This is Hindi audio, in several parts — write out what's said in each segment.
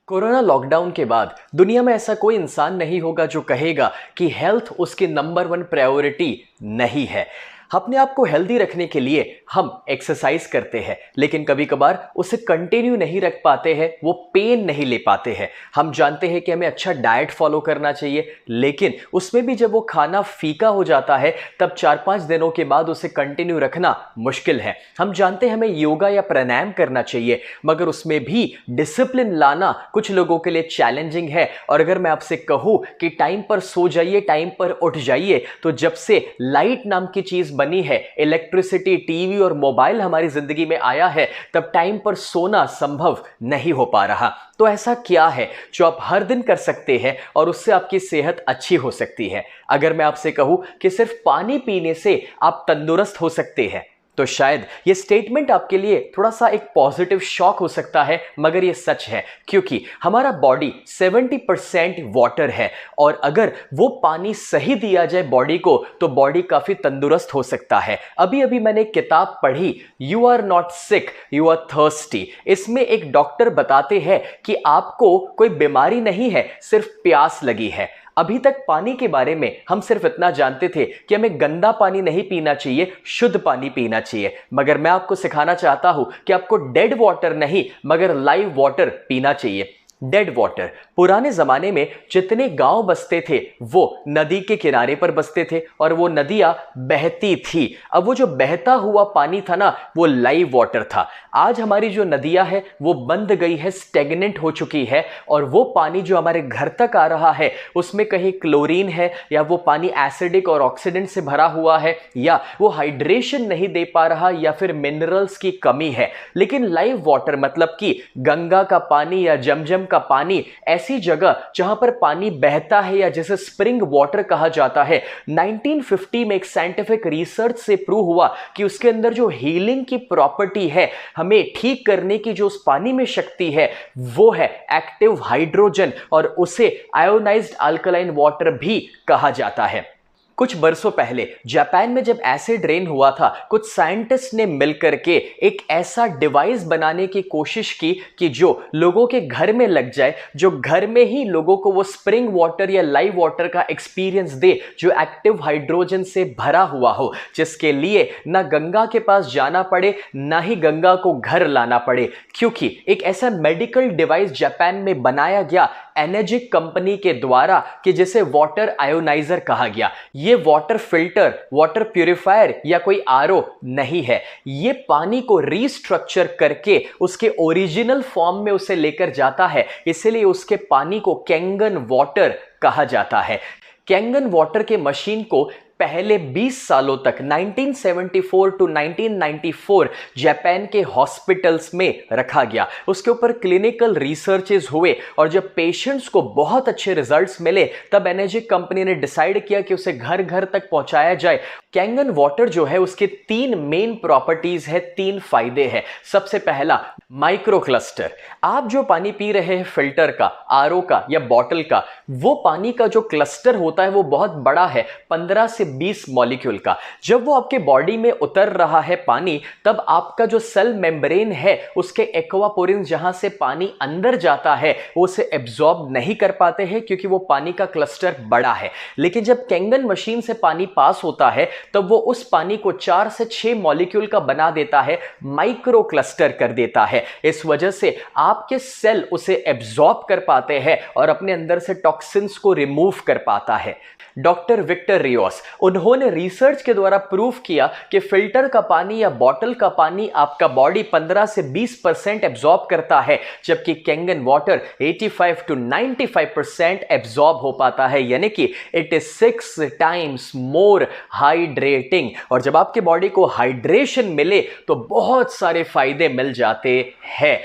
कोरोना लॉकडाउन के बाद दुनिया में ऐसा कोई इंसान नहीं होगा जो कहेगा कि हेल्थ उसकी नंबर वन प्रायोरिटी नहीं है। अपने आप को हेल्दी रखने के लिए हम एक्सरसाइज करते हैं, लेकिन कभी कभार उसे कंटिन्यू नहीं रख पाते हैं, वो पेन नहीं ले पाते हैं। हम जानते हैं कि हमें अच्छा डाइट फॉलो करना चाहिए, लेकिन उसमें भी जब वो खाना फीका हो जाता है तब 4-5 दिनों के बाद उसे कंटिन्यू रखना मुश्किल है। हम जानते हैं हमें योगा या प्राणायाम करना चाहिए, मगर उसमें भी डिसिप्लिन लाना कुछ लोगों के लिए चैलेंजिंग है। और अगर मैं आपसे कहूं कि टाइम पर सो जाइए, टाइम पर उठ जाइए, तो जब से लाइट नाम की चीज बनी है, इलेक्ट्रिसिटी, टीवी और मोबाइल हमारी जिंदगी में आया है, तब टाइम पर सोना संभव नहीं हो पा रहा। तो ऐसा क्या है जो आप हर दिन कर सकते हैं और उससे आपकी सेहत अच्छी हो सकती है? अगर मैं आपसे कहूं कि सिर्फ पानी पीने से आप तंदुरुस्त हो सकते हैं, तो शायद ये स्टेटमेंट आपके लिए थोड़ा सा एक पॉजिटिव शॉक हो सकता है, मगर ये सच है, क्योंकि हमारा बॉडी 70% वाटर है और अगर वो पानी सही दिया जाए बॉडी को, तो बॉडी काफी तंदुरुस्त हो सकता है। अभी अभी मैंने एक किताब पढ़ी, you are not sick, you are thirsty. इसमें एक डॉक्टर बताते हैं कि आपको कोई बीमारी नहीं है, सिर्फ प्यास लगी है। अभी तक पानी के बारे में हम सिर्फ इतना जानते थे कि हमें गंदा पानी नहीं पीना चाहिए, शुद्ध पानी पीना चाहिए। मगर मैं आपको सिखाना चाहता हूं कि आपको डेड वाटर नहीं मगर लाइव वाटर पीना चाहिए। डेड वाटर, पुराने जमाने में जितने गांव बसते थे वो नदी के किनारे पर बसते थे और वो नदियां बहती थी। अब वो जो बहता हुआ पानी था ना, वो लाइव वाटर था। आज हमारी जो नदियां है वो बंद गई है, स्टेगनेंट हो चुकी है, और वो पानी जो हमारे घर तक आ रहा है उसमें कहीं क्लोरीन है, या वो पानी एसिडिक और ऑक्सीडेंट से भरा हुआ है, या वो हाइड्रेशन नहीं दे पा रहा, या फिर मिनरल्स की कमी है। लेकिन लाइव वाटर मतलब कि गंगा का पानी या जमजम का पानी, ऐसी जगह जहां पर पानी बहता है या जिसे स्प्रिंग वाटर कहा जाता है, 1950 में एक साइंटिफिक रिसर्च से प्रूव हुआ कि उसके अंदर जो हीलिंग की प्रॉपर्टी है, हमें ठीक करने की जो उस पानी में शक्ति है, वो है एक्टिव हाइड्रोजन, और उसे आयोनाइज्ड अल्कलाइन वाटर भी कहा जाता है। कुछ बरसों पहले जापान में जब एसिड रेन हुआ था, कुछ साइंटिस्ट ने मिलकर के एक ऐसा डिवाइस बनाने की कोशिश की कि जो लोगों के घर में लग जाए, जो घर में ही लोगों को वो स्प्रिंग वाटर या लाइव वाटर का एक्सपीरियंस दे, जो एक्टिव हाइड्रोजन से भरा हुआ हो, जिसके लिए ना गंगा के पास जाना पड़े, ना ही गंगा को घर लाना पड़े। क्योंकि एक ऐसा मेडिकल डिवाइस जापान में बनाया गया एनर्जिक कंपनी के द्वारा कि जिसे वाटर आयोनाइजर कहा गया। ये वाटर फिल्टर, वाटर प्यूरिफायर या कोई आरओ नहीं है। ये पानी को रीस्ट्रक्चर करके उसके ओरिजिनल फॉर्म में उसे लेकर जाता है, इसलिए उसके पानी को कैंगन वाटर कहा जाता है। कैंगन वाटर के मशीन को पहले 20 सालों तक 1974 टू 1994 जापान के हॉस्पिटल्स में रखा गया। उसके ऊपर क्लिनिकल रिसर्चेस हुए और जब पेशेंट्स को बहुत अच्छे रिजल्ट्स मिले, तब एनर्जिक कंपनी ने डिसाइड किया कि उसे घर घर तक पहुंचाया जाए। कैंगन वाटर जो है उसके 3 मेन प्रॉपर्टीज है, 3 फायदे हैं। सबसे पहला, माइक्रो क्लस्टर। आप जो पानी पी रहे हैं फिल्टर का, आरओ का या बॉटल का, वो पानी का जो क्लस्टर होता है वो बहुत बड़ा है, 15 से 20 मॉलिक्यूल का। जब वो आपके बॉडी में उतर रहा है पानी, तब आपका जो सेल मेम्ब्रेन है, उसके एक्वापोरिन जहां से पानी अंदर जाता है, वो उसे एब्जॉर्ब नहीं कर पाते हैं क्योंकि वो पानी का क्लस्टर बड़ा है। लेकिन जब कैंगन मशीन से पानी पास होता है, तब वो उस पानी को 4 से 6 मॉलिक्यूल का बना देता है, माइक्रो क्लस्टर कर देता है। इस वजह से आपके सेल उसे एब्जॉर्ब कर पाते हैं और अपने अंदर से टॉक्सिन्स को रिमूव कर पाता है। डॉक्टर विक्टर रियोस, उन्होंने रिसर्च के द्वारा प्रूव किया कि फिल्टर का पानी या बॉटल का पानी आपका बॉडी 15 से 20% एब्जॉर्ब करता है, जबकि कैंगन वाटर 85 टू 95% एब्जॉर्ब हो पाता है, यानी कि it is 6 times more hydrating. और जब आपके बॉडी को हाइड्रेशन मिले तो बहुत सारे फायदे मिल जाते हैं।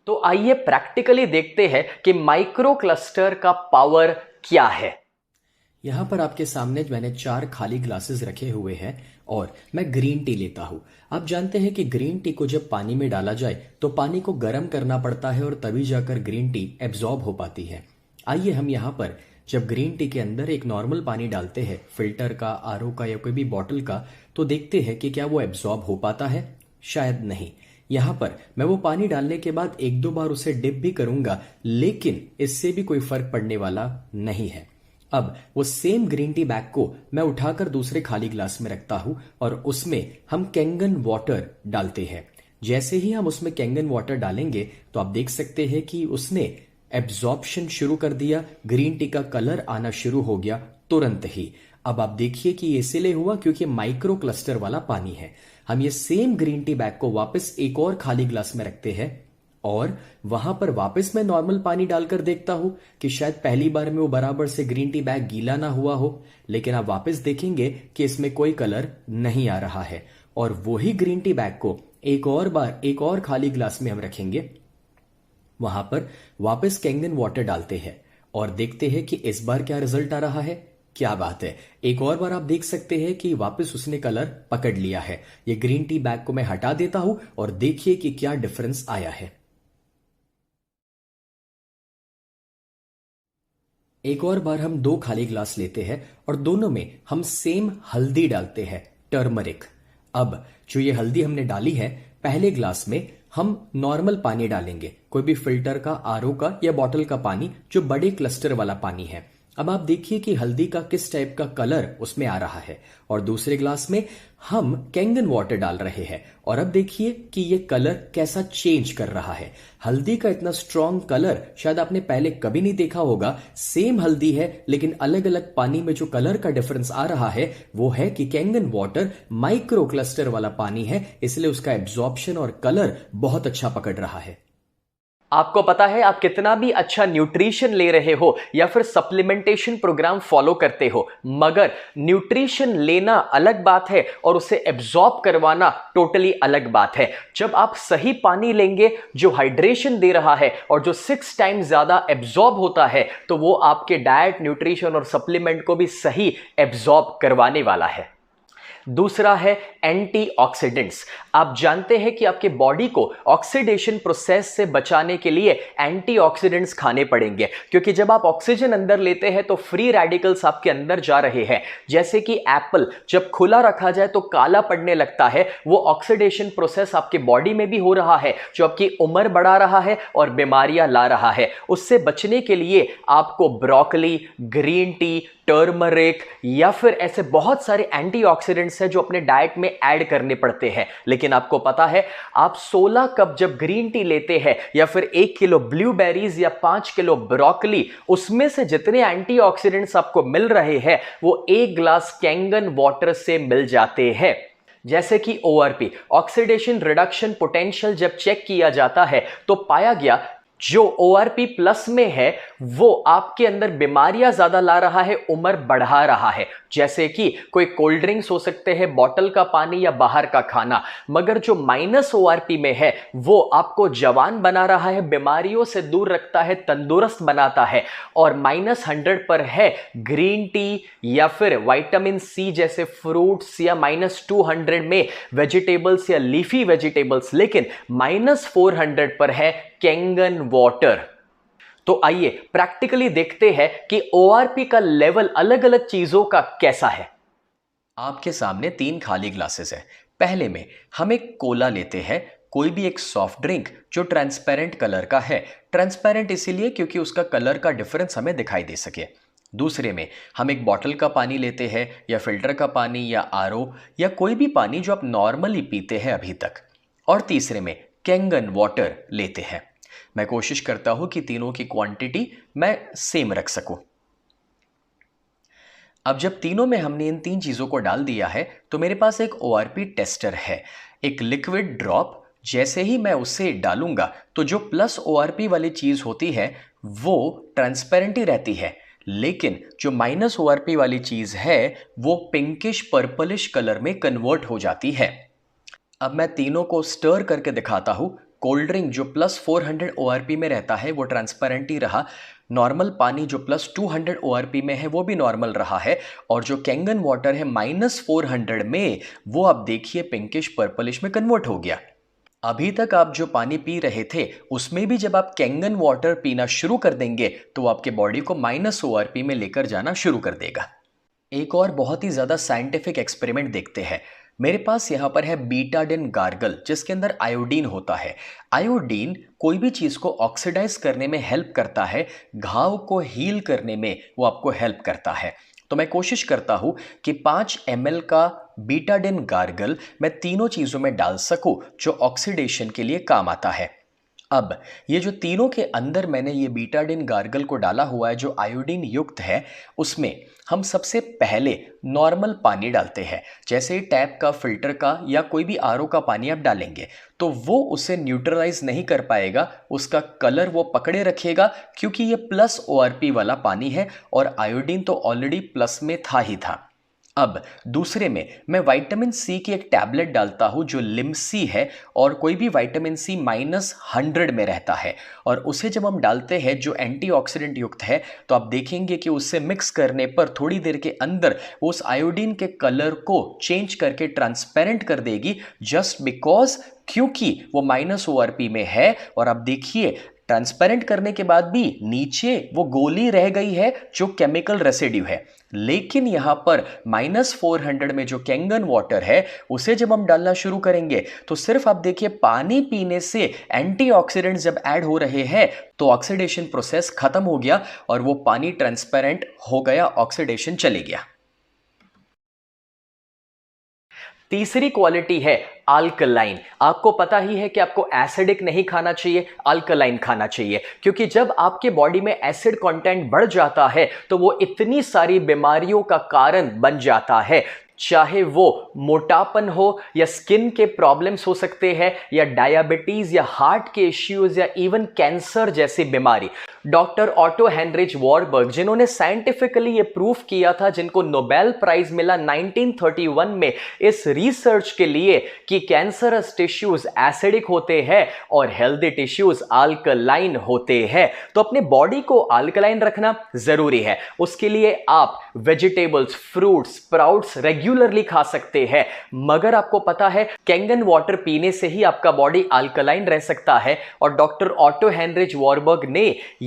तो आइए प्रैक्टिकली देखते हैं कि माइक्रो क्लस्टर का पावर क्या है। यहाँ पर आपके सामने मैंने 4 खाली ग्लासेस रखे हुए हैं और मैं ग्रीन टी लेता हूँ। आप जानते हैं कि ग्रीन टी को जब पानी में डाला जाए तो पानी को गर्म करना पड़ता है और तभी जाकर ग्रीन टी एब्जॉर्ब हो पाती है। आइए हम यहाँ पर जब ग्रीन टी के अंदर एक नॉर्मल पानी डालते हैं, फिल्टर का, आरओ का या कोई भी बॉटल का, तो देखते हैं कि क्या वो एब्जॉर्ब हो पाता है। शायद नहीं, यहाँ पर मैं वो पानी डालने के बाद एक दो बार उसे डिप भी करूंगा, लेकिन इससे भी कोई फर्क पड़ने वाला नहीं है। अब वो सेम ग्रीन टी बैग को मैं उठाकर दूसरे खाली ग्लास में रखता हूं और उसमें हम कैंगन वाटर डालते हैं। जैसे ही हम उसमें कैंगन वाटर डालेंगे तो आप देख सकते हैं कि उसने एब्जॉर्प्शन शुरू कर दिया, ग्रीन टी का कलर आना शुरू हो गया तुरंत ही। अब आप देखिए कि ये इसलिए हुआ क्योंकि माइक्रो क्लस्टर वाला पानी है। हम ये सेम ग्रीन टी बैग को वापस एक और खाली ग्लास में रखते हैं और वहां पर वापस मैं नॉर्मल पानी डालकर देखता हूं कि शायद पहली बार में वो बराबर से ग्रीन टी बैग गीला ना हुआ हो, लेकिन आप वापस देखेंगे कि इसमें कोई कलर नहीं आ रहा है। और वही ग्रीन टी बैग को एक और बार एक और खाली ग्लास में हम रखेंगे, वहां पर वापस कैंगन वाटर डालते हैं और देखते हैं कि इस बार क्या रिजल्ट आ रहा है। क्या बात है, एक और बार आप देख सकते हैं कि वापस उसने कलर पकड़ लिया है। ये ग्रीन टी बैग को मैं हटा देता हूं और देखिए कि क्या डिफरेंस आया है। एक और बार हम दो खाली ग्लास लेते हैं और दोनों में हम सेम हल्दी डालते हैं, टर्मरिक। अब जो ये हल्दी हमने डाली है, पहले ग्लास में हम नॉर्मल पानी डालेंगे, कोई भी फिल्टर का, आरओ का या बॉटल का पानी, जो बड़े क्लस्टर वाला पानी है। अब आप देखिए कि हल्दी का किस टाइप का कलर उसमें आ रहा है। और दूसरे ग्लास में हम कैंगन वाटर डाल रहे हैं और अब देखिए कि ये कलर कैसा चेंज कर रहा है। हल्दी का इतना स्ट्रॉन्ग कलर शायद आपने पहले कभी नहीं देखा होगा। सेम हल्दी है लेकिन अलग अलग पानी में जो कलर का डिफरेंस आ रहा है वो है कि कैंगन वाटर माइक्रो क्लस्टर वाला पानी है, इसलिए उसका एब्जॉर्प्शन और कलर बहुत अच्छा पकड़ रहा है। आपको पता है आप कितना भी अच्छा न्यूट्रिशन ले रहे हो या फिर सप्लीमेंटेशन प्रोग्राम फॉलो करते हो, मगर न्यूट्रिशन लेना अलग बात है और उसे एब्जॉर्ब करवाना टोटली अलग बात है। जब आप सही पानी लेंगे जो हाइड्रेशन दे रहा है और जो 6 टाइम्स ज्यादा एब्जॉर्ब होता है, तो वो आपके डाइट, न्यूट्रिशन और सप्लीमेंट को भी सही एब्जॉर्ब करवाने वाला है। दूसरा है एंटीऑक्सीडेंट्स। आप जानते हैं कि आपके बॉडी को ऑक्सीडेशन प्रोसेस से बचाने के लिए एंटीऑक्सीडेंट्स खाने पड़ेंगे, क्योंकि जब आप ऑक्सीजन अंदर लेते हैं तो फ्री रेडिकल्स आपके अंदर जा रहे हैं। जैसे कि एप्पल जब खुला रखा जाए तो काला पड़ने लगता है, वो ऑक्सीडेशन प्रोसेस आपके बॉडी में भी हो रहा है, जो आपकी उम्र बढ़ा रहा है और बीमारियां ला रहा है। उससे बचने के लिए आपको ब्रोकली, ग्रीन टी, टर्मरिक या फिर ऐसे बहुत सारे एंटीऑक्सीडेंट्स हैं जो अपने डाइट में ऐड करने पड़ते हैं। लेकिन आपको पता है, आप 16 कप जब ग्रीन टी लेते हैं या फिर 1 किलो ब्लूबेरीज या 5 किलो ब्रोकली, उसमें से जितने एंटीऑक्सीडेंट्स आपको मिल रहे हैं वो 1 ग्लास कैंगन वाटर से मिल जाते हैं। जैसे कि ORP, ऑक्सीडेशन रिडक्शन पोटेंशियल, जब चेक किया जाता है तो पाया गया जो ORP प्लस में है वो आपके अंदर बीमारियां ज्यादा ला रहा है, उम्र बढ़ा रहा है। जैसे कि कोई कोल्ड ड्रिंक्स हो सकते हैं, बॉटल का पानी या बाहर का खाना। मगर जो माइनस ORP में है वो आपको जवान बना रहा है, बीमारियों से दूर रखता है, तंदुरुस्त बनाता है। और -100 पर है ग्रीन टी या फिर विटामिन C जैसे फ्रूट्स, या -200 में वेजिटेबल्स या लीफी वेजिटेबल्स, लेकिन -400 पर है कैंगन वाटर। तो आइए प्रैक्टिकली देखते हैं कि ORP का लेवल अलग अलग चीजों का कैसा है। आपके सामने 3 खाली ग्लासेस है। पहले में हम एक कोला लेते हैं, कोई भी एक सॉफ्ट ड्रिंक जो ट्रांसपेरेंट कलर का है। ट्रांसपेरेंट इसीलिए क्योंकि उसका कलर का डिफरेंस हमें दिखाई दे सके। दूसरे में हम एक बॉटल का पानी लेते हैं, या फिल्टर का पानी, या RO, या कोई भी पानी जो आप नॉर्मली पीते हैं अभी तक। और तीसरे में कैंगन वाटर लेते हैं। मैं कोशिश करता हूं कि तीनों की क्वांटिटी मैं सेम रख सकूं। अब जब तीनों में हमने इन 3 चीजों को डाल दिया है तो मेरे पास एक ORP टेस्टर है, एक लिक्विड ड्रॉप। जैसे ही मैं उसे डालूंगा तो जो प्लस ORP वाली चीज होती है वो ट्रांसपेरेंट ही रहती है, लेकिन जो माइनस ORP वाली चीज है वो पिंकिश पर्पलिश कलर में कन्वर्ट हो जाती है। अब मैं तीनों को स्टर करके दिखाता हूं। कोल्ड ड्रिंक जो +400 ORP में रहता है वो ट्रांसपेरेंट ही रहा, नॉर्मल पानी जो +200 ORP में है वो भी नॉर्मल रहा है, और जो कैंगन वाटर है -400 में, वो आप देखिए पिंकिश पर्पलिश में कन्वर्ट हो गया। अभी तक आप जो पानी पी रहे थे उसमें भी जब आप कैंगन वाटर पीना शुरू कर देंगे तो वो आपके बॉडी को -ORP में लेकर जाना शुरू कर देगा। एक और बहुत ही ज़्यादा साइंटिफिक एक्सपेरिमेंट देखते हैं। मेरे पास यहाँ पर है बीटाडिन गार्गल, जिसके अंदर आयोडीन होता है। आयोडीन कोई भी चीज को ऑक्सीडाइज करने में हेल्प करता है, घाव को हील करने में वो आपको हेल्प करता है। तो मैं कोशिश करता हूं कि 5 ml का बीटाडिन गार्गल मैं तीनों चीजों में डाल सकूं जो ऑक्सीडेशन के लिए काम आता है। अब ये जो तीनों के अंदर मैंने ये बीटाडिन गार्गल को डाला हुआ है जो आयोडीन युक्त है, उसमें हम सबसे पहले नॉर्मल पानी डालते हैं। जैसे ही टैप का, फिल्टर का या कोई भी आरओ का पानी आप डालेंगे तो वो उसे न्यूट्रलाइज नहीं कर पाएगा, उसका कलर वो पकड़े रखेगा, क्योंकि ये प्लस ओआरपी वाला पानी है और आयोडीन तो ऑलरेडी प्लस में था ही था। अब दूसरे में मैं विटामिन सी की एक टैबलेट डालता हूं जो लिमसी है, और कोई भी विटामिन सी -100 में रहता है, और उसे जब हम डालते हैं जो एंटीऑक्सीडेंट युक्त है, तो आप देखेंगे कि उससे मिक्स करने पर थोड़ी देर के अंदर उस आयोडीन के कलर को चेंज करके ट्रांसपेरेंट कर देगी, जस्ट बिकॉज क्योंकि वो -ORP में है। और आप देखिए ट्रांसपेरेंट करने के बाद भी नीचे वो गोली रह गई है जो केमिकल रेसिड्यू है, लेकिन यहां पर -400 में जो कैंगन वाटर है उसे जब हम डालना शुरू करेंगे तो सिर्फ आप देखिए पानी पीने से एंटीऑक्सीडेंट्स जब ऐड हो रहे हैं तो ऑक्सीडेशन प्रोसेस खत्म हो गया और वो पानी ट्रांसपेरेंट हो गया, ऑक्सीडेशन चले गया। तीसरी क्वालिटी है अल्कलाइन। आपको पता ही है कि आपको एसिडिक नहीं खाना चाहिए, अल्कलाइन खाना चाहिए, क्योंकि जब आपके बॉडी में एसिड कंटेंट बढ़ जाता है तो वो इतनी सारी बीमारियों का कारण बन जाता है, चाहे वो मोटापन हो या स्किन के प्रॉब्लम्स हो सकते हैं या डायबिटीज या हार्ट के इश्यूज या इवन कैंसर जैसी बीमारी। डॉक्टर ऑटो हेनरिच वॉरबर्ग, जिन्होंने साइंटिफिकली ये प्रूफ किया था, जिनको नोबेल प्राइज मिला 1931 में इस रिसर्च के लिए कि कैंसरस टिश्यूज एसिडिक होते हैं और हेल्दी टिश्यूज अल्कलाइन होते हैं। तो अपने बॉडी को अल्कलाइन रखना जरूरी है। उसके लिए आप वेजिटेबल्स, फ्रूट्स, स्प्राउट्स रेगुलरली खा सकते हैं, मगर आपको पता है कैंगन वाटर पीने से ही आपका बॉडी अल्कलाइन रह सकता है। और डॉक्टर ऑटो हेनरिच वॉरबर्ग ने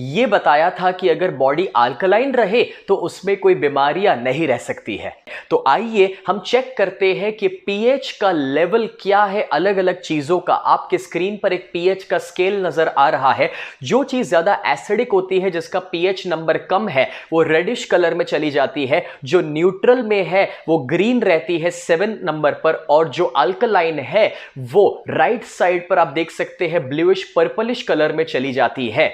यह बताया था कि अगर बॉडी अल्कलाइन रहे तो उसमें कोई बीमारियां नहीं रह सकती है। तो आइए हम चेक करते हैं कि पीएच का लेवल क्या है अलग अलग चीजों का। आपके स्क्रीन पर एक पीएच का स्केल नजर आ रहा है। जो चीज ज्यादा एसिडिक होती है, जिसका पीएच नंबर कम है, वो रेडिश कलर में चली जाती है। जो न्यूट्रल में है वो ग्रीन रहती है 7 नंबर पर, और जो अल्कलाइन है वो राइट साइड पर आप देख सकते हैं ब्लूइश पर्पलिश कलर में चली जाती है।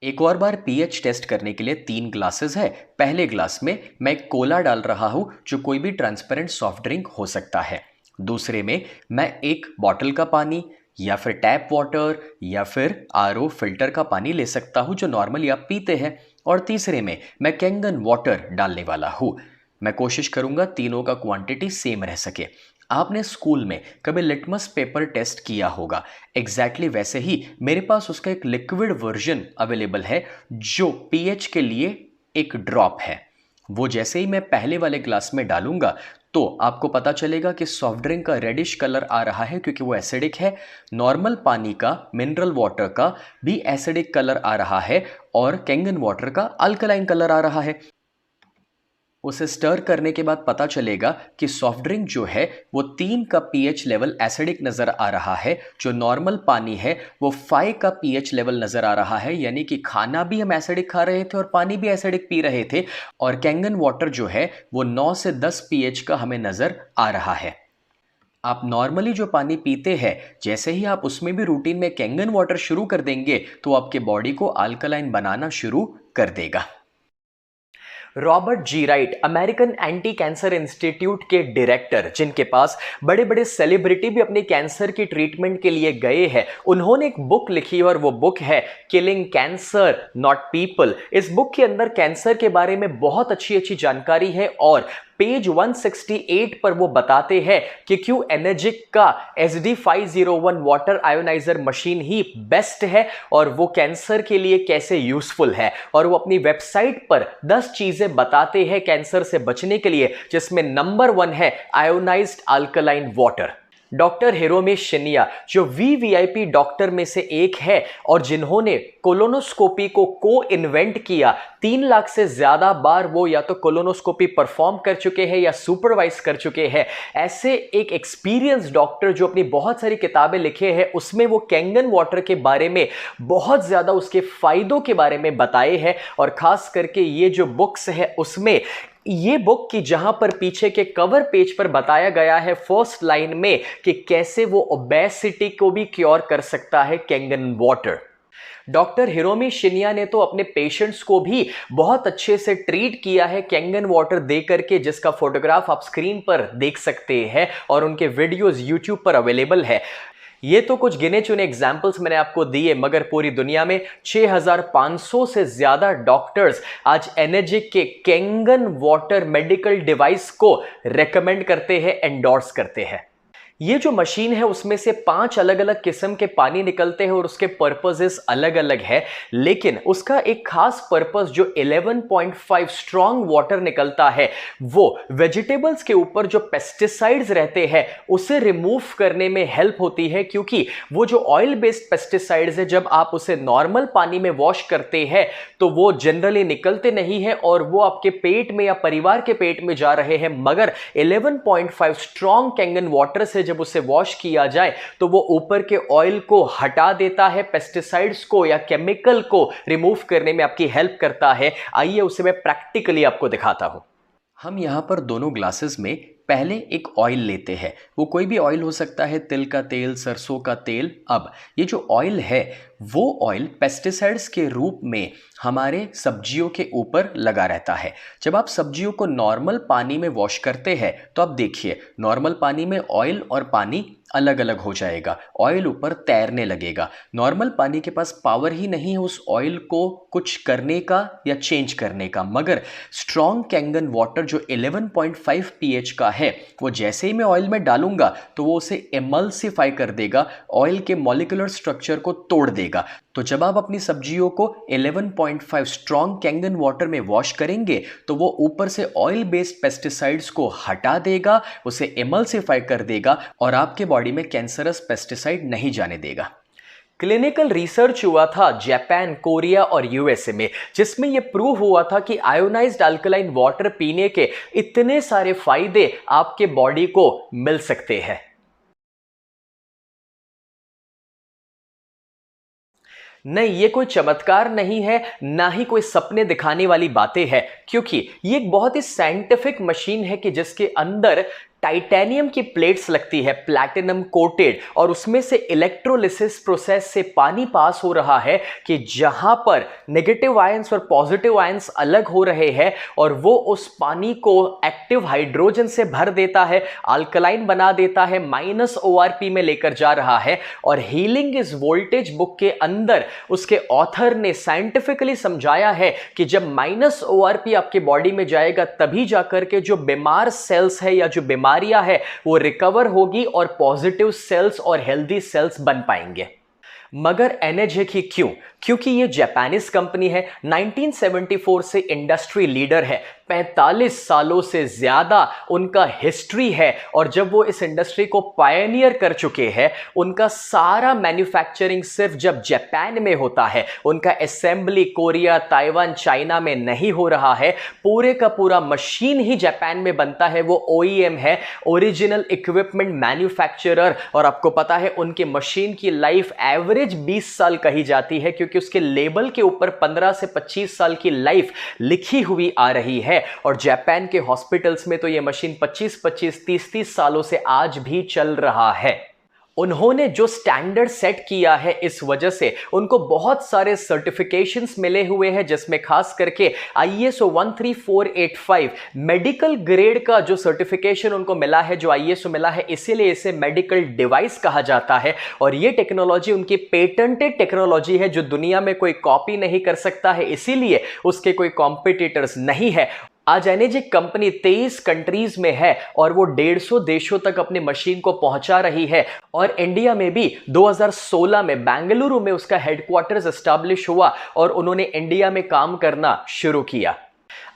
एक और बार पीएच टेस्ट करने के लिए 3 ग्लासेस है। पहले ग्लास में मैं कोला डाल रहा हूं जो कोई भी ट्रांसपेरेंट सॉफ्ट ड्रिंक हो सकता है। दूसरे में मैं एक बॉटल का पानी या फिर टैप वाटर या फिर आरओ फिल्टर का पानी ले सकता हूं जो नॉर्मली आप पीते हैं। और तीसरे में मैं कैंगन वाटर डालने वाला हूं। मैं कोशिश करूंगा तीनों का क्वांटिटी सेम रह सके। आपने स्कूल में कभी लिटमस पेपर टेस्ट किया होगा, एग्जैक्टली वैसे ही मेरे पास उसका एक लिक्विड वर्जन अवेलेबल है जो पीएच के लिए एक ड्रॉप है। वो जैसे ही मैं पहले वाले ग्लास में डालूंगा तो आपको पता चलेगा कि सॉफ्ट ड्रिंक का रेडिश कलर आ रहा है क्योंकि वो एसिडिक है। नॉर्मल पानी का, मिनरल वाटर का भी एसिडिक कलर आ रहा है और कैंगन वाटर का अल्कलाइन कलर आ रहा है। उसे स्टर करने के बाद पता चलेगा कि सॉफ्ट ड्रिंक जो है वो 3 का पीएच लेवल एसिडिक नजर आ रहा है। जो नॉर्मल पानी है वो 5 का पीएच लेवल नजर आ रहा है, यानी कि खाना भी हम एसिडिक खा रहे थे और पानी भी एसिडिक पी रहे थे। और कैंगन वाटर जो है वो 9 से 10 पीएच का हमें नजर आ रहा है। आप नॉर्मली जो पानी पीते हैं, जैसे ही आप उसमें भी रूटीन में कैंगन वाटर शुरू कर देंगे तो आपके बॉडी को अल्कलाइन बनाना शुरू कर देगा। Robert G Wright, American anti cancer institute के डायरेक्टर, जिनके पास बड़े बड़े सेलिब्रिटी भी अपने कैंसर की ट्रीटमेंट के लिए गए हैं, उन्होंने एक बुक लिखी और वो बुक है किलिंग कैंसर नॉट पीपल। इस बुक के अंदर कैंसर के बारे में बहुत अच्छी अच्छी जानकारी है और पेज 168 पर वो बताते हैं कि क्यों एनर्जिक का SD501 वाटर आयोनाइजर मशीन ही बेस्ट है और वो कैंसर के लिए कैसे यूजफुल है। और वो अपनी वेबसाइट पर 10 चीजें बताते हैं कैंसर से बचने के लिए, जिसमें नंबर 1 है ionised alkaline water. Doctor Hiromi Shinya जो VVIP डॉक्टर में से एक है और जिन्होंने कोलोनोस्कोपी को इन्वेंट किया, 3 लाख से ज्यादा बार वो या तो कोलोनोस्कोपी परफॉर्म कर चुके हैं या सुपरवाइज कर चुके हैं। ऐसे एक एक्सपीरियंस डॉक्टर जो अपनी बहुत सारी किताबें लिखे हैं, उसमें वो कैंगन वाटर के बारे में बहुत ज्यादा उसके फायदों के बारे में बताए हैं। और खास करके ये जो बुक्स है उसमें ये बुक की जहां पर पीछे के कवर पेज पर बताया गया है फर्स्ट लाइन में कि कैसे वो ओबेसिटी को भी क्योर कर सकता है Kangen water. Doctor Hiromi Shinya ने तो अपने पेशेंट्स को भी बहुत अच्छे से ट्रीट किया है कैंगन वाटर दे करके, जिसका फोटोग्राफ आप स्क्रीन पर देख सकते हैं और उनके वीडियोस यूट्यूब पर अवेलेबल है। ये तो कुछ गिने चुने एग्जाम्पल्स मैंने आपको दिए, मगर पूरी दुनिया में 6500 से ज्यादा डॉक्टर्स आज एनर्जिक के कैंगन वाटर मेडिकल डिवाइस को रेकमेंड करते हैं, एंडोर्स करते हैं। ये जो मशीन है उसमें से 5 अलग अलग किस्म के पानी निकलते हैं और उसके पर्पसेस अलग अलग है, लेकिन उसका एक खास पर्पस जो 11.5 स्ट्रॉन्ग वाटर निकलता है वो वेजिटेबल्स के ऊपर जो पेस्टिसाइड्स रहते हैं उसे रिमूव करने में हेल्प होती है। क्योंकि वो जो ऑयल बेस्ड पेस्टिसाइड्स है, जब आप उसे नॉर्मल पानी में वॉश करते हैं तो वो जनरली निकलते नहीं है और वो आपके पेट में या परिवार के पेट में जा रहे हैं, मगर 11.5 स्ट्रॉन्ग कैंगन वाटर से जब उसे वॉश किया जाए तो वो ऊपर के ऑयल को हटा देता है, पेस्टिसाइड्स को या केमिकल को रिमूव करने में आपकी हेल्प करता है। आइए उसे मैं प्रैक्टिकली आपको दिखाता हूं। हम यहां पर दोनों ग्लासेस में पहले एक ऑयल लेते हैं, वो कोई भी ऑयल हो सकता है, तिल का तेल, सरसों का तेल। अब ये जो ऑयल है वो ऑयल पेस्टिसाइड्स के रूप में हमारे सब्जियों के ऊपर लगा रहता है। जब आप सब्जियों को नॉर्मल पानी में वॉश करते हैं तो आप देखिए नॉर्मल पानी में ऑयल और पानी अलग अलग हो जाएगा, ऑयल ऊपर तैरने लगेगा। नॉर्मल पानी के पास पावर ही नहीं है उस ऑयल को कुछ करने का या चेंज करने का, मगर स्ट्रॉन्ग कैंगन वाटर जो 11.5 pH का है वो जैसे ही मैं ऑयल में डालूंगा तो वो उसे एमल्सिफाई कर देगा, ऑयल के मॉलिक्यूलर स्ट्रक्चर को तोड़ देगा। तो जब आप अपनी सब्जियों को 11.5 स्ट्रॉन्ग कैंगन वाटर में वॉश करेंगे तो वो ऊपर से ऑयल बेस्ड पेस्टिसाइड्स को हटा देगा, उसे एमल्सिफाई कर देगा और आपके बॉडी में कैंसरस पेस्टिसाइड नहीं जाने देगा। क्लिनिकल रिसर्च हुआ था जापान, कोरिया और यूएसए में, जिसमें यह प्रूव हुआ था कि आयोनाइज्ड अल्कलाइन वाटर पीने के इतने सारे फायदे आपके बॉडी को मिल सकते हैं। नहीं, ये कोई चमत्कार नहीं है, ना ही कोई सपने दिखाने वाली बातें हैं, क्योंकि ये एक बहुत ही साइंटिफिक मशीन है कि जिसके अंदर टाइटेनियम की प्लेट्स लगती है, प्लैटिनम कोटेड, और उसमें से इलेक्ट्रोलिसिस प्रोसेस से पानी पास हो रहा है कि जहां पर नेगेटिव आयंस और पॉजिटिव आयंस अलग हो रहे हैं और वो उस पानी को एक्टिव हाइड्रोजन से भर देता है, अल्कलाइन बना देता है, -ORP में लेकर जा रहा है। और हीलिंग इज वोल्टेज बुक के अंदर उसके ऑथर ने साइंटिफिकली समझाया है कि जब -ORP आपके बॉडी में जाएगा तभी जाकर के जो बीमार सेल्स है या जो बीमारियां है वो रिकवर होगी और पॉजिटिव सेल्स और हेल्दी सेल्स बन पाएंगे। मगर एनर्जिक ही क्यों? क्योंकि ये जापानीज कंपनी है, 1974 से इंडस्ट्री लीडर है, 45 सालों से ज्यादा उनका हिस्ट्री है। और जब वो इस इंडस्ट्री को पायनियर कर चुके हैं, उनका सारा मैन्युफैक्चरिंग सिर्फ जब जापान में होता है, उनका असेंबली कोरिया, ताइवान, चाइना में नहीं हो रहा है, पूरे का पूरा मशीन ही जापान में बनता है। वो OEM है, ओरिजिनल इक्विपमेंट मैन्युफैक्चरर, और आपको पता है उनकी मशीन की लाइफ एवरेज 20 साल कही जाती है, क्योंकि उसके लेबल के ऊपर 15 से 25 साल की लाइफ लिखी हुई आ रही है। और जापान के हॉस्पिटल्स में तो यह मशीन 25-25, 30-30 सालों से आज भी चल रहा है। उन्होंने जो स्टैंडर्ड सेट किया है, इस वजह से उनको बहुत सारे सर्टिफिकेशंस मिले हुए हैं, जिसमें खास करके ISO 13485 मेडिकल ग्रेड का जो सर्टिफिकेशन उनको मिला है, जो ISO मिला है, इसीलिए इसे मेडिकल डिवाइस कहा जाता है। और ये टेक्नोलॉजी उनकी पेटेंटेड टेक्नोलॉजी है, जो दुनिया में कोई कॉपी नहीं कर सकता है, इसीलिए उसके कोई कॉम्पिटिटर्स नहीं है। आज एनर्जिक कंपनी 23 कंट्रीज में है और वो 150 देशों तक अपनी मशीन को पहुंचा रही है। और इंडिया में भी 2016 में बेंगलुरु में उसका हेडक्वार्टर्स एस्टैब्लिश हुआ और उन्होंने इंडिया में काम करना शुरू किया।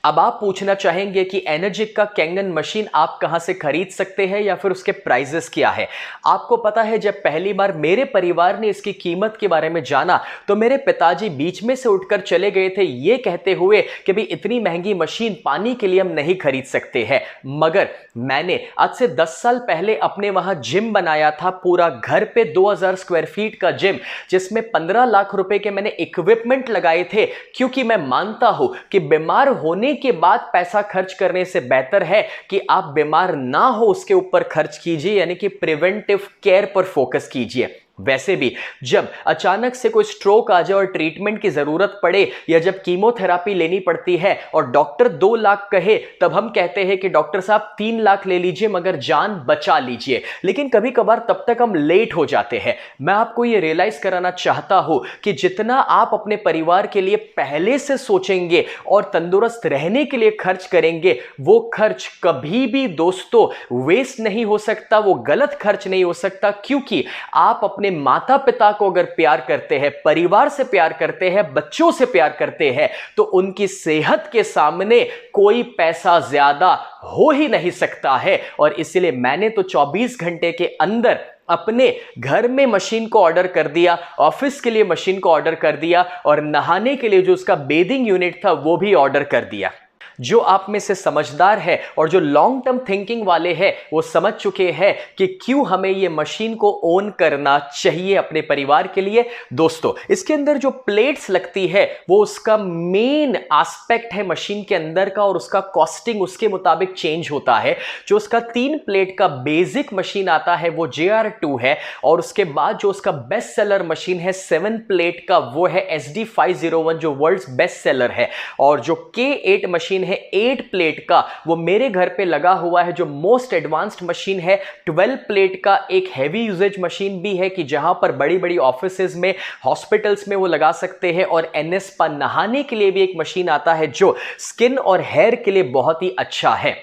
अब आप पूछना चाहेंगे कि एनर्जिक का कैंगन मशीन आप कहां से खरीद सकते हैं या फिर उसके प्राइजेस क्या है। आपको पता है, जब पहली बार मेरे परिवार ने इसकी कीमत के बारे में जाना तो मेरे पिताजी बीच में से उठकर चले गए थे, ये कहते हुए कि भाई इतनी महंगी मशीन पानी के लिए हम नहीं खरीद सकते हैं। मगर मैंने आज से 10 साल पहले अपने वहां जिम बनाया था, पूरा घर पे 2000 स्क्वायर फीट का जिम, जिसमें 15 लाख रुपए के मैंने इक्विपमेंट लगाए थे, क्योंकि मैं मानता हूं कि बीमार होने के बाद पैसा खर्च करने से बेहतर है कि आप बीमार ना हो उसके ऊपर खर्च कीजिए, यानी कि प्रिवेंटिव केयर पर फोकस कीजिए। वैसे भी जब अचानक से कोई स्ट्रोक आ जाए और ट्रीटमेंट की जरूरत पड़े, या जब कीमोथेरापी लेनी पड़ती है और डॉक्टर 2 लाख कहे, तब हम कहते हैं कि डॉक्टर साहब 3 लाख ले लीजिए मगर जान बचा लीजिए। लेकिन कभी कभार तब तक हम लेट हो जाते हैं। मैं आपको यह रियलाइज कराना चाहता हूं कि जितना आप अपने परिवार के लिए पहले से सोचेंगे और तंदुरुस्त रहने के लिए खर्च करेंगे, वो खर्च कभी भी दोस्तों वेस्ट नहीं हो सकता, वो गलत खर्च नहीं हो सकता। क्योंकि आप अपने माता पिता को अगर प्यार करते हैं, परिवार से प्यार करते हैं, बच्चों से प्यार करते हैं, तो उनकी सेहत के सामने कोई पैसा ज्यादा हो ही नहीं सकता है। और इसलिए मैंने तो 24 घंटे के अंदर अपने घर में मशीन को ऑर्डर कर दिया, ऑफिस के लिए मशीन को ऑर्डर कर दिया, और नहाने के लिए जो उसका बेदिंग यूनिट था वो भी ऑर्डर कर दिया। जो आप में से समझदार है और जो लॉन्ग टर्म थिंकिंग वाले हैं, वो समझ चुके हैं कि क्यों हमें ये मशीन को ओन करना चाहिए अपने परिवार के लिए। दोस्तों, इसके अंदर जो प्लेट्स लगती है वो उसका मेन एस्पेक्ट है मशीन के अंदर का, और उसका कॉस्टिंग उसके मुताबिक चेंज होता है। जो उसका 3 प्लेट का बेसिक मशीन आता है वो JR2 है, और उसके बाद जो उसका बेस्ट सेलर मशीन है 7 प्लेट का, वो है SD501 जो वर्ल्ड्स बेस्ट सेलर है। और जो K8 मशीन है 8 प्लेट का, वो मेरे घर पे लगा हुआ है, जो मोस्ट एडवांस्ड मशीन है। 12 प्लेट का एक हैवी यूजेज मशीन भी है कि जहां पर बड़ी बड़ी ऑफिसेज में, हॉस्पिटल्स में वो लगा सकते हैं। और NS स्पा नहाने के लिए भी एक मशीन आता है जो स्किन और हेयर के लिए बहुत ही अच्छा है।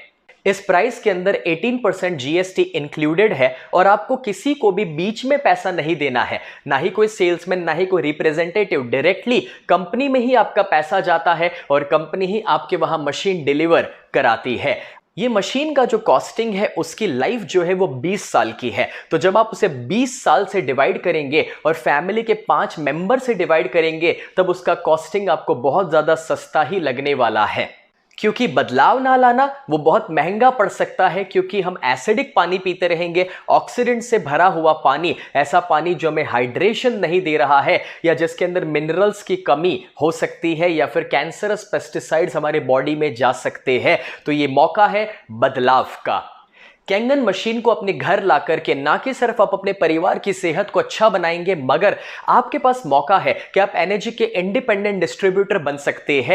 इस प्राइस के अंदर 18% GST इंक्लूडेड है, और आपको किसी को भी बीच में पैसा नहीं देना है, ना ही कोई सेल्समैन, ना ही कोई रिप्रेजेंटेटिव। डायरेक्टली कंपनी में ही आपका पैसा जाता है और कंपनी ही आपके वहां मशीन डिलीवर कराती है। ये मशीन का जो कॉस्टिंग है, उसकी लाइफ जो है वो 20 साल की है। तो जब आप उसे 20 साल से डिवाइड करेंगे और फैमिली के 5 मेंबर से डिवाइड करेंगे, तब उसका कॉस्टिंग आपको बहुत ज्यादा सस्ता ही लगने वाला है। क्योंकि बदलाव ना लाना वो बहुत महंगा पड़ सकता है, क्योंकि हम एसिडिक पानी पीते रहेंगे, ऑक्सीडेंट से भरा हुआ पानी, ऐसा पानी जो हमें हाइड्रेशन नहीं दे रहा है, या जिसके अंदर मिनरल्स की कमी हो सकती है, या फिर कैंसरस पेस्टिसाइड्स हमारे बॉडी में जा सकते हैं। तो ये मौका है बदलाव का। कैंगन मशीन को अपने घर ला करके ना कि सिर्फ आप अपने परिवार की सेहत को अच्छा बनाएंगे, मगर आपके पास मौका है कि आप एनर्जी के इंडिपेंडेंट डिस्ट्रीब्यूटर बन सकते हैं।